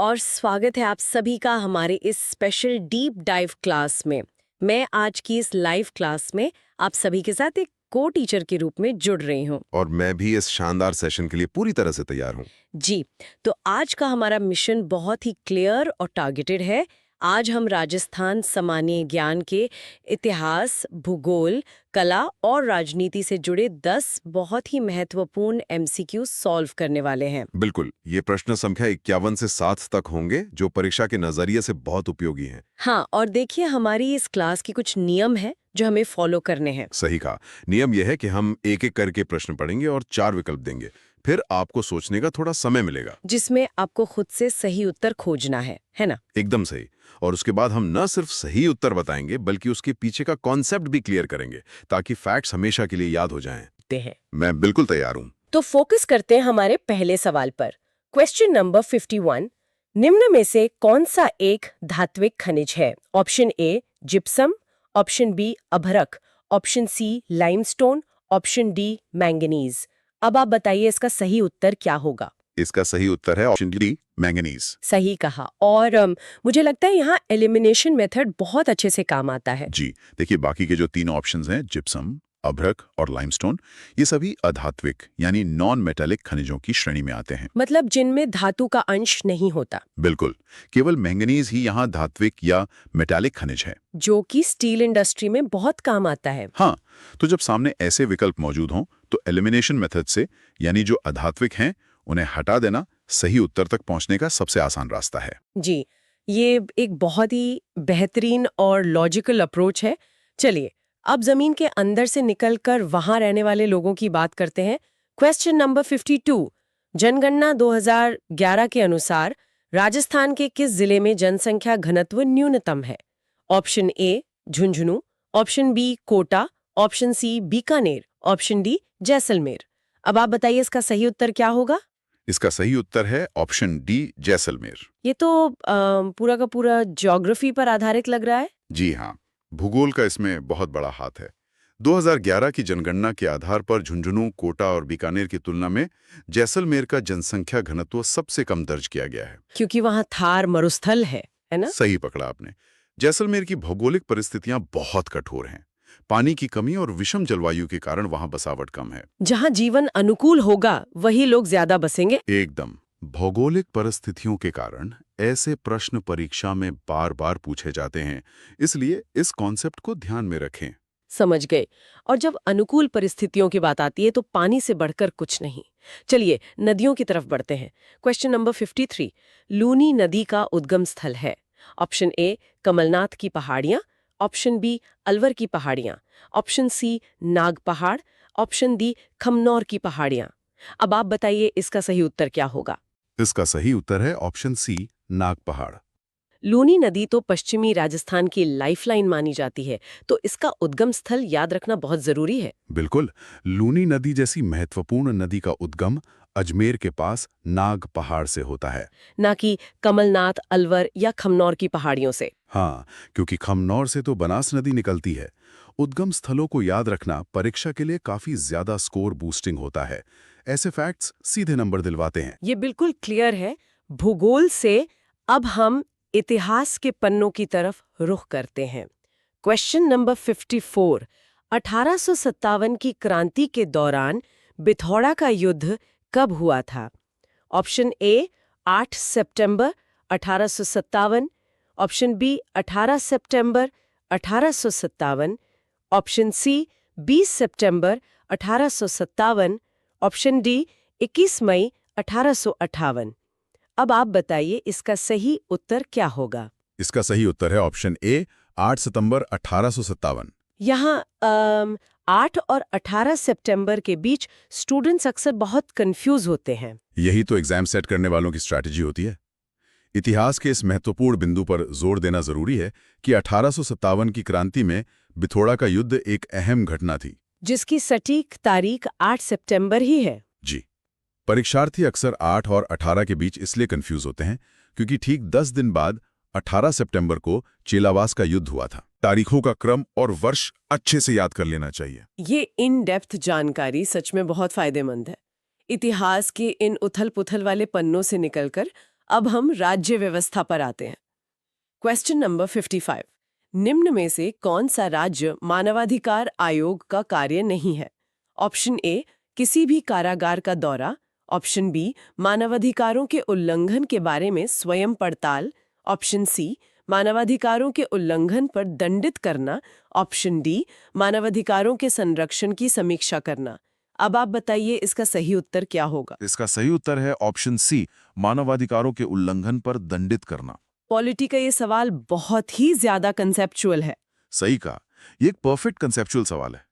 और स्वागत है आप सभी का हमारे इस स्पेशल डीप डाइव क्लास में। मैं आज की इस लाइव क्लास में आप सभी के साथ एक को टीचर के रूप में जुड़ रही हूँ। और मैं भी इस शानदार सेशन के लिए पूरी तरह से तैयार हूँ। जी, तो आज का हमारा मिशन बहुत ही क्लियर और टारगेटेड है। आज हम राजस्थान सामान्य ज्ञान के इतिहास, भूगोल, कला और राजनीति से जुड़े 10 बहुत ही महत्वपूर्ण एमसीक्यू सॉल्व करने वाले हैं। बिल्कुल, ये प्रश्न संख्या 51 से 7 तक होंगे जो परीक्षा के नजरिए से बहुत उपयोगी हैं। हाँ, और देखिए हमारी इस क्लास की कुछ नियम है जो हमें फॉलो करने हैं। सही कहा। नियम यह है कि हम एक एक करके प्रश्न पढ़ेंगे और 4 विकल्प देंगे। फिर आपको सोचने का थोड़ा समय मिलेगा। जिसमें आपको खुद से सही उत्तर खोजना है ना? एकदम सही। और उसके बाद हम न सिर्फ सही उत्तर बताएंगे बल्कि उसके पीछे का कॉन्सेप्ट भी क्लियर करेंगे ताकि फैक्ट्स हमेशा के लिए याद हो जाएं। मैं बिल्कुल तैयार हूँ। तो फोकस करते हैं हमारे पहले सवाल पर। क्वेश्चन नंबर 51, निम्न में से कौन सा एक धात्विक खनिज है? ऑप्शन ए जिप्सम, ऑप्शन बी अभ्रक, option C limestone, option D manganese. अब आप बताइए इसका सही उत्तर क्या होगा? इसका सही उत्तर है ऑप्शन डी, मैंगनीज। सही कहा। और मुझे लगता है यहाँ एलिमिनेशन मेथड बहुत अच्छे से काम आता है। जी, देखिए बाकी के जो 3 ऑप्शंस हैं जिप्सम, अभ्रक और लाइमस्टोन, ये सभी अधात्विक यानी नॉन मेटालिक खनिजों की श्रेणी में आते हैं। मतलब जिनमें धातु का अंश नहीं होता। बिल्कुल, केवल मैंगनीज ही यहाँ धात्विक या मेटालिक खनिज है। जो कि स्टील इंडस्ट्री में बहुत काम आता है। हाँ, तो जब सामने ऐसे विकल्प मौजूद हों तो एलिमिनेशन मेथड से यानी जो अधात्विक हैं उन्हें हटा देना सही उत्तर तक पहुंचने का सबसे आसान रास्ता है। जी, ये एक बहुत ही बेहतरीन और लॉजिकल अप्रोच है। चलिए, अब जमीन के अंदर से निकलकर वहां रहने वाले लोगों की बात करते हैं। क्वेश्चन नंबर 52, जनगणना 2011 के अनुसार राजस्थान के किस जिले में जनसंख्या घनत्व न्यूनतम है? Option A Jhunjhunu, option B Kota, option C Bikaner, option D Jaisalmer. अब आप बताइए इसका सही उत्तर क्या होगा? इसका सही उत्तर है ऑप्शन डी, जैसलमेर। ये तो पूरा का पूरा ज्योग्राफी पर आधारित लग रहा है। जी हाँ, भूगोल का इसमें बहुत बड़ा हाथ है। 2011 की जनगणना के आधार पर झुंझुनू, कोटा और बीकानेर की तुलना में जैसलमेर का जनसंख्या घनत्व सबसे कम दर्ज किया गया है। क्योंकि वहाँ थार मरुस्थल है ना? सही पकड़ा आपने। जैसलमेर की भौगोलिक परिस्थितियां बहुत कठोर हैं। पानी की कमी और विषम जलवायु के कारण वहां बसावट कम है। जहाँ जीवन अनुकूल होगा वही लोग ज्यादा बसेंगे। एकदम। भौगोलिक परिस्थितियों के कारण ऐसे प्रश्न परीक्षा में बार-बार पूछे जाते हैं, इसलिए इस कॉन्सेप्ट को ध्यान में रखें। समझ गए। और जब अनुकूल परिस्थितियों की बात आती है तो पानी से बढ़कर कुछ नहीं। चलिए नदियों की तरफ बढ़ते हैं। क्वेश्चन नंबर 53, लूनी नदी का उद्गम स्थल है। ऑप्शन ए कमलनाथ की पहाड़ियां, ऑप्शन बी अलवर की पहाड़ियां, ऑप्शन सी नाग पहाड़, ऑप्शन डी खमनौर की पहाड़ियां। अब आप बताइए इसका सही उत्तर क्या होगा? इसका सही उत्तर है ऑप्शन सी, नाग पहाड़। लूनी नदी तो पश्चिमी राजस्थान की लाइफलाइन मानी जाती है, तो इसका उद्गम स्थल याद रखना बहुत जरूरी है। बिल्कुल, लूनी नदी जैसी महत्वपूर्ण नदी का उद्गम अजमेर के पास नाग पहाड़ से होता है, ना कि कमलनाथ, अलवर या खमनौर की पहाड़ियों से। हाँ, क्योंकि खमनौर से तो बनास नदी निकलती है। उद्गम स्थलों को याद रखना परीक्षा के लिए काफी ज्यादा स्कोर बूस्टिंग होता है। ऐसे फैक्ट्स सीधे नंबर दिलवाते हैं। ये बिल्कुल क्लियर है। भूगोल से अब हम इतिहास के पन्नों की तरफ रुख करते हैं। क्वेश्चन नंबर 54, 1857 की क्रांति के दौरान बिथौड़ा का युद्ध कब हुआ था? ऑप्शन ए 8 सितंबर 1857, ऑप्शन बी 18 सितंबर 1857, ऑप्शन सी 20 सितंबर 1857, ऑप्शन डी 21 मई 1858। अब आप बताइए इसका सही उत्तर क्या होगा? इसका सही उत्तर है ऑप्शन ए, 8 सितंबर 1857। यहाँ 8 और 18 सितंबर के बीच स्टूडेंट्स अक्सर बहुत कंफ्यूज होते हैं। यही तो एग्जाम सेट करने वालों की स्ट्रैटेजी होती है। इतिहास के इस महत्वपूर्ण बिंदु पर जोर देना जरूरी है कि 1857 की क्रांति में बिथौड़ा का युद्ध एक अहम घटना थी, जिसकी सटीक तारीख 8 सितंबर ही है। जी। परीक्षार्थी अक्सर 8 और 18 के बीच इसलिए कंफ्यूज होते हैं क्योंकि ठीक 10 दिन बाद 18 सितंबर को चेलावास का युद्ध हुआ था। तारीखों का क्रम और वर्ष अच्छे से याद कर लेना चाहिए। ये इन डेप्थ जानकारी सच में बहुत फायदेमंद है। इतिहास के इन उथल-पुथल वाले पन्नों से निकलकर अब हम राज्य व्यवस्था पर आते हैं। Question number 55। निम्न में से कौन सा राज्य मानवाधिकार आयोग का कार्य नहीं है? ऑप्शन ए, किसी भी कारागार का दौरा। ऑप्शन बी, मानवाधिकारों के उल्लंघन के बारे में स्वयं पड़ताल। ऑप्शन सी, मानवाधिकारों के उल्लंघन पर दंडित करना। ऑप्शन डी, मानवाधिकारों के संरक्षण की समीक्षा करना। अब आप बताइए इसका सही उत्तर क्या होगा? इसका सही उत्तर है ऑप्शन सी, मानवाधिकारों के उल्लंघन पर दंडित करना। पॉलिटी का ये सवाल बहुत ही ज्यादा कंसेप्चुअल है। सही कहा, ये एक परफेक्ट कंसेप्चुअल सवाल है।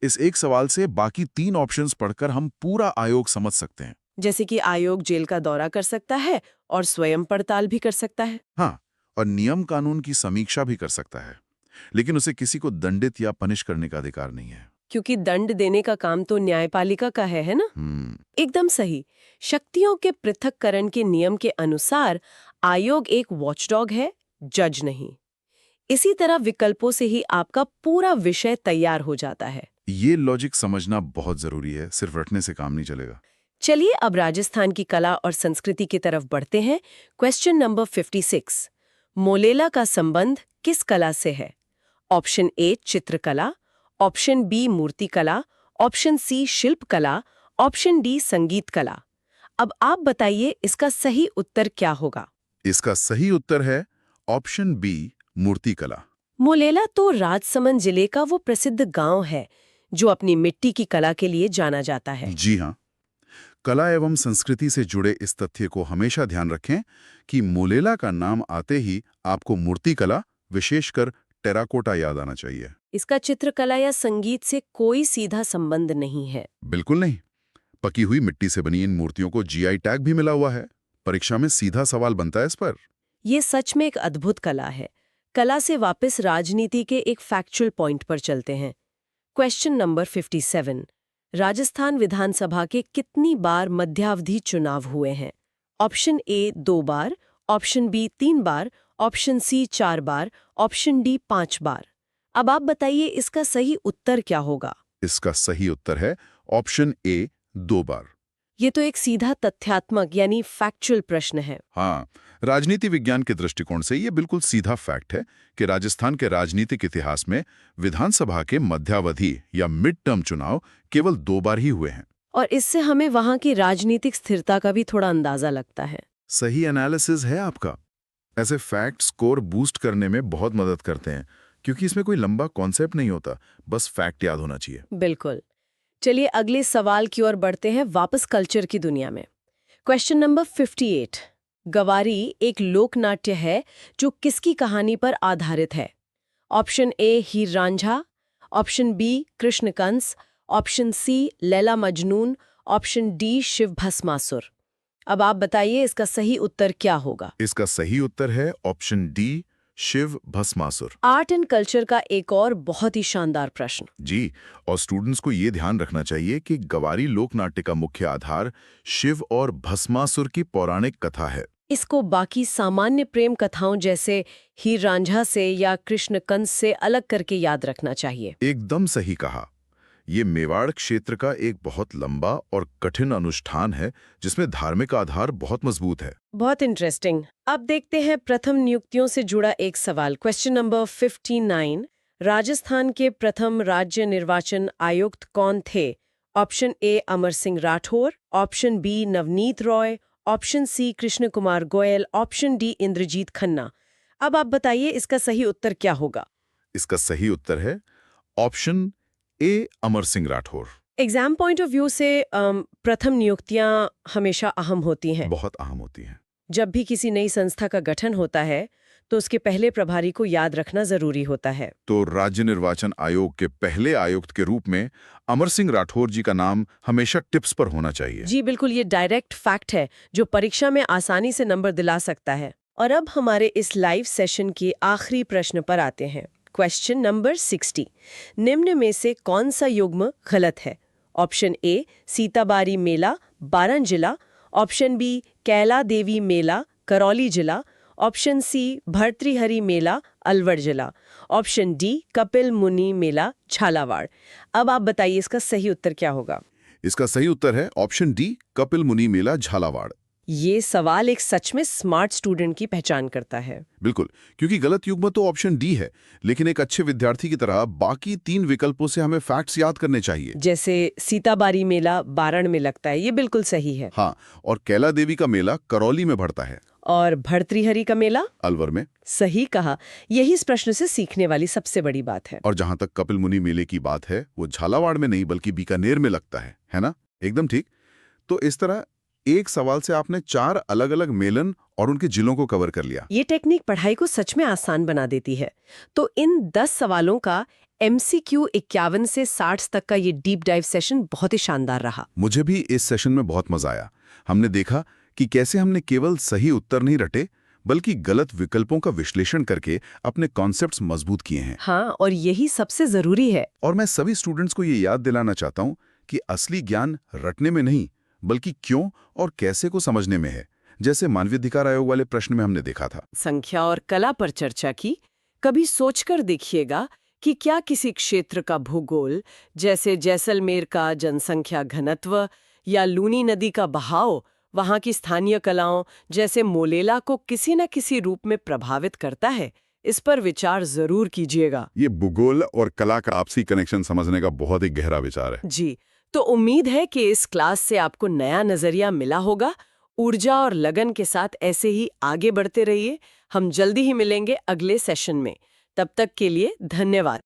इस एक सवाल से बाकी 3 ऑप्शंस पढ़कर हम पूरा आयोग समझ सकते हैं। जैसे कि आयोग जेल का दौरा कर सकता है और स्वयं पड़ताल भी कर सकता है। हाँ, और नियम कानून की समीक्षा भी कर सकता है, लेकिन उसे किसी को दंडित या पनिश करने का अधिकार नहीं है। क्योंकि दंड देने का काम तो न्यायपालिका का है ना? एकदम सही। शक्तियों के पृथक्करण के नियम के अनुसार आयोग एक वॉचडॉग है, जज नहीं। इसी तरह विकल्पों से ही आपका पूरा विषय तैयार हो जाता है। ये लॉजिक समझना बहुत जरूरी है, सिर्फ रटने से काम नहीं चलेगा। चलिए अब राजस्थान की कला और संस्कृति की तरफ बढ़ते हैं। Question number 56। मोलेला का संबंध किस कला से है? ऑप्शन ए, चित्रकला। ऑप्शन बी, मूर्तिकला। ऑप्शन सी, शिल्पकला। ऑप्शन डी, संगीत कला। अब आप बताइए इसका सही उत्तर क्या होगा? इसका सही उत्तर है ऑप्शन बी, मूर्तिकला। मोलेला तो राजसमंद जिले का वो प्रसिद्ध गांव है जो अपनी मिट्टी की कला के लिए जाना जाता है। जी हाँ, कला एवं संस्कृति से जुड़े इस तथ्य को हमेशा ध्यान रखें कि मोलेला का नाम आते ही आपको मूर्तिकला, विशेषकर टेराकोटा याद आना चाहिए। इसका चित्रकला या संगीत से कोई सीधा संबंध नहीं है। बिल्कुल नहीं। पकी हुई मिट्टी से बनी इन मूर्तियों को जीआई टैग भी मिला हुआ है। परीक्षा में सीधा सवाल बनता है इस पर। ये सच में एक अद्भुत कला है। कला से वापस राजनीति के एक फैक्चुअल पॉइंट पर चलते हैं। Question number 57। राजस्थान विधानसभा के कितनी बार मध्यावधि चुनाव हुए हैं? ऑप्शन ए 2 बार, ऑप्शन बी 3 बार, ऑप्शन सी 4 बार, ऑप्शन डी 5 बार। अब आप बताइए इसका सही उत्तर क्या होगा? इसका सही उत्तर है ऑप्शन ए, 2 बार। ये तो एक सीधा तथ्यात्मक यानी फैक्चुअल प्रश्न है। हाँ, राजनीति विज्ञान के दृष्टिकोण से ये बिल्कुल सीधा फैक्ट है कि राजस्थान के राजनीतिक इतिहास में विधानसभा के मध्यावधि या मिड टर्म चुनाव केवल 2 बार ही हुए हैं। और इससे हमें वहां की राजनीतिक स्थिरता का भी थोड़ा अंदाजा लगता है। सही एनालिसिस है आपका। ऐसे फैक्ट स्कोर बूस्ट करने में बहुत मदद करते हैं, क्योंकि इसमें कोई लंबा कॉन्सेप्ट नहीं होता, बस फैक्ट याद होना चाहिए। बिल्कुल। चलिए अगले सवाल की ओर बढ़ते हैं, वापस कल्चर की दुनिया में। Question number 58। गवारी एक लोक नाट्य है जो किसकी कहानी पर आधारित है? Option A, Heer Ranjha. Option B, Krishna Kans. Option C, Laila Majnun. Option D, Shiv Bhasmasur. अब आप बताइए इसका सही उत्तर क्या होगा? इसका सही उत्तर है option D, Shiv Bhasmasur. Art and culture का एक और बहुत ही शानदार प्रश्न। जी, और स्टूडेंट्स को ये ध्यान रखना चाहिए कि गवारी लोकनाट्य का मुख्य आधार शिव और भस्मासुर की पौराणिक कथा है। इसको बाकी सामान्य प्रेम कथाओं जैसे हीर रांझा से या कृष्ण कंस से अलग करके याद रखना चाहिए। एकदम सही कहा। ये मेवाड़ क्षेत्र का एक बहुत लंबा और कठिन अनुष्ठान है जिसमें धार्मिक आधार बहुत मजबूत है। बहुत इंटरेस्टिंग। अब देखते हैं प्रथम नियुक्तियों से जुड़ा एक सवाल। Question number 59। राजस्थान के प्रथम राज्य निर्वाचन आयुक्त कौन थे? Option A, Amar Singh Rathore. Option B, Navneet Roy. Option C, Krishna Kumar Goyal. Option D, Inderjeet Khanna. अब आप बताइए इसका सही उत्तर क्या होगा? इसका सही उत्तर है option A, Amar Singh Rathore. Exam point of view से प्रथम नियुक्तियां हमेशा अहम होती हैं। बहुत अहम होती हैं। जब भी किसी नई संस्था का गठन होता है तो उसके पहले प्रभारी को याद रखना जरूरी होता है। तो राज्य निर्वाचन आयोग के पहले आयुक्त के रूप में अमर सिंह राठौर जी का नाम हमेशा टिप्स पर होना चाहिए। जी बिल्कुल, ये डायरेक्ट फैक्ट है जो परीक्षा में आसानी से नंबर दिला सकता है। और अब हमारे इस लाइव सेशन के आखिरी प्रश्न पर आते हैं। Question number 60। निम्न में से कौन सा युग्म गलत है? ऑप्शन ए, सीताबारी मेला, बारन जिला। ऑप्शन बी, कैला देवी मेला, करौली जिला। ऑप्शन सी, भर्तृहरि मेला, अलवर जिला। ऑप्शन डी, कपिल मुनि मेला, झालावाड़। अब आप बताइए इसका सही उत्तर क्या होगा? इसका सही उत्तर है ऑप्शन डी, कपिल मुनि मेला, झालावाड़। ये सवाल एक सच में स्मार्ट स्टूडेंट की पहचान करता है। बिल्कुल, क्योंकि गलत युग्म तो ऑप्शन डी है, लेकिन एक अच्छे विद्यार्थी की तरह बाकी 3 विकल्पों से हमें फैक्ट्स याद करने चाहिए। जैसे सीताबारी मेला बारण में लगता है, ये बिल्कुल सही है। हाँ, और कैला देवी का मेला करौली में बढ़ता है। और भर्तृहरि का मेला अलवर में। सही कहा। यही इस प्रश्न से सीखने वाली सबसे बड़ी बात है। और जहां तक कपिल मुनि मेले की बात है, वो झालावाड़ में नहीं बल्कि बीकानेर में लगता है ना? एकदम ठीक। तो इस तरह एक सवाल से आपने 4 अलग-अलग मेलन और उनके जिलों को कवर कर लिया। ये टेक्निक पढ़ाई को सच में आसान बना देती है। तो इन 10 सवालों का MCQ 51 से 60 तक का ये डीप डाइव सेशन बहुत ही शानदार रहा। मुझे भी इस सेशन में बहुत मजा आया। हमने देखा कि कैसे हमने केवल सही उत्तर नहीं रटे, बल्कि गलत विकल्पों का विश्लेषण करके अपने कॉन्सेप्ट्स मजबूत किए हैं। हाँ, और यही सबसे जरूरी है। और मैं सभी स्टूडेंट्स को ये याद दिलाना चाहता हूँ कि असली ज्ञान रटने में नहीं, बल्कि क्यों और कैसे को समझने में है, जैसे मानवाधिकार आयोग वाले प्रश्न में हमने देखा था। संख्या और कला पर चर्चा की। कभी सोचकर देखिएगा कि क्या किसी क्षेत्र का भूगोल, जैसे जैसलमेर का जनसंख्या घनत्व या लूनी नदी का बहाव, वहां की स्थानीय कलाओं जैसे मोलेला को किसी न किसी रूप में प्रभावित करता है। इस पर विचार जरूर कीजिएगा। ये भूगोल और कला का आपसी कनेक्शन समझने का बहुत ही गहरा विचार है। जी, तो उम्मीद है कि इस क्लास से आपको नया नजरिया मिला होगा। ऊर्जा और लगन के साथ ऐसे ही आगे बढ़ते रहिए। हम जल्दी ही मिलेंगे अगले सेशन में। तब तक के लिए धन्यवाद।